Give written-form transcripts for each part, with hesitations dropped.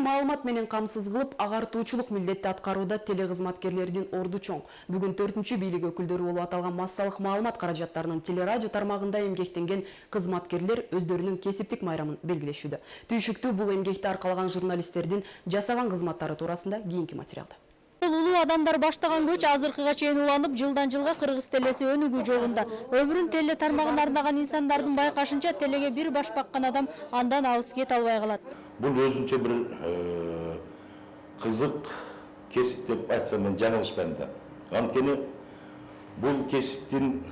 маалымат менен камсыз кылып, агартуучулук милдетти аткарууда телекызматкерлердин орду чоң. Бүгүн 4-чү бийлик өкүлдөрү болуп аталган массалык маалымат каражаттарынын телерадио тармагында эмгектенген кызматкерлер өздөрүнүн кесиптик майрамын белгилешүүдө. Түйшүктүү бул эмгекти аркалаган журналисттердин жасаган кызматтары туурасында кийинки материалда. Улуу адамдар баштаган көч азыркыга чейин уланып, жылдан жылга кыргыз телеси өнүгүү жолунда. Өмүрүн теле тармагына арнаган инсандардын байкашынча телеге бир баш баккан адам андан алыс кете албай калат. Бул өзүнчө бир кызык кесип деп айтсам мен жаңылышпайм да. Анткени бул кесиптин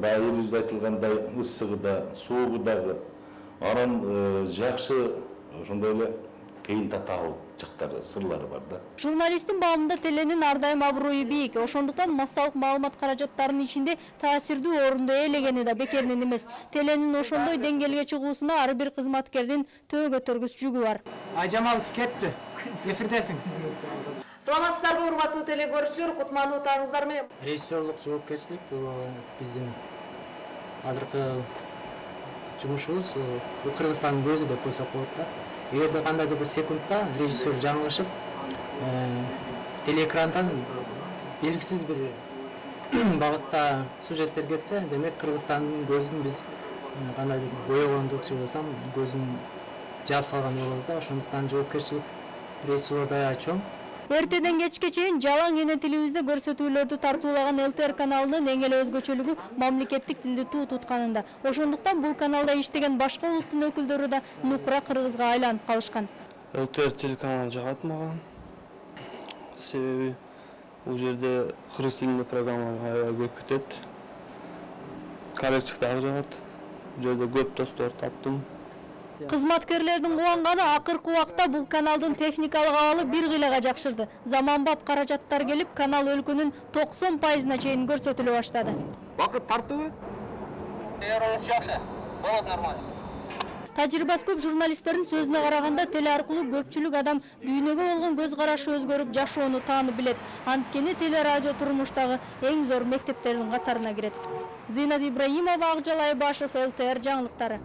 баягы элибизде айтылгандай ысыгы да, суугу дагы, анан жакшы ошондой эле кыйын татаал жактары, сырлары бар да. Журналисттин баамында теленин ар дайым аброю бийик. Ошондуктан массалык маалымат каражаттарынын ичинде таасирдүү орунду ээлегени да бекеринен эмес. Теленин ошондой деңгээлге чыгуусуна ар бир кызматкердин төө көтөргүс жүгү бар. Айжамал кетти. Эфирдесиң. Саламатсыздарбы, урматтуу теле көрүүчүлөр, кутмандуу таңыңыздар менен. Режиссерлук жоопкерчилик бул биздин азыркы жумушубуз. Бул Кыргызстандын көзү деп койсок болот да. Эгерде кандайдыр бир секундта режиссер жаңылышып, телеэкрандан белгисиз бир багытта сюжеттер кетсе, демек Кыргызстандын көзүн биз кандайдыр боёгондукчу болсом, көзүн жаап салган болобуз да. Ошондуктан жоопкерчилик режиссерлордо аябай чоң. Эртеден кечке чейин жалаң эне тилибизде көрсөтүүлөрдү тартуулаган ЛТР каналынын эң эле өзгөчөлүгү мамлекеттик тилди туу тутканында. Ошондуктан бул каналда иштеген башка улуттун өкүлдөрү да нукура кыргызга айланып калышкан. ЛТР телеканалы жагат мага. Себеби бул жерде кыргыз тилинде программалар аябай көп кетет. Коллектив дагы жагат. Бул жерде көп достор таптым. Кызматкерлердин кубанганы акыркы убакта бул каналдын техникалык абалы бир кыйлага жакшырды. Заманбап каражаттар келип, канал өлкөнүн 90%-на чейин көрсөтүлө баштады. Вакыт тартыбы? Жакшы. Болот нормально. Тажрыйбасы көп журналисттердин сөзүнө караганда теле аркылуу көпчүлүк адам дүйнөгө болгон көз карашы өзгөрүп, жашоону таанып билет. Анткени телерадио турмуштагы эң зор мектептердин катарына кирет. Зинат Ибраимова, Акжал Айбашев, ЛТР жаңылыктары.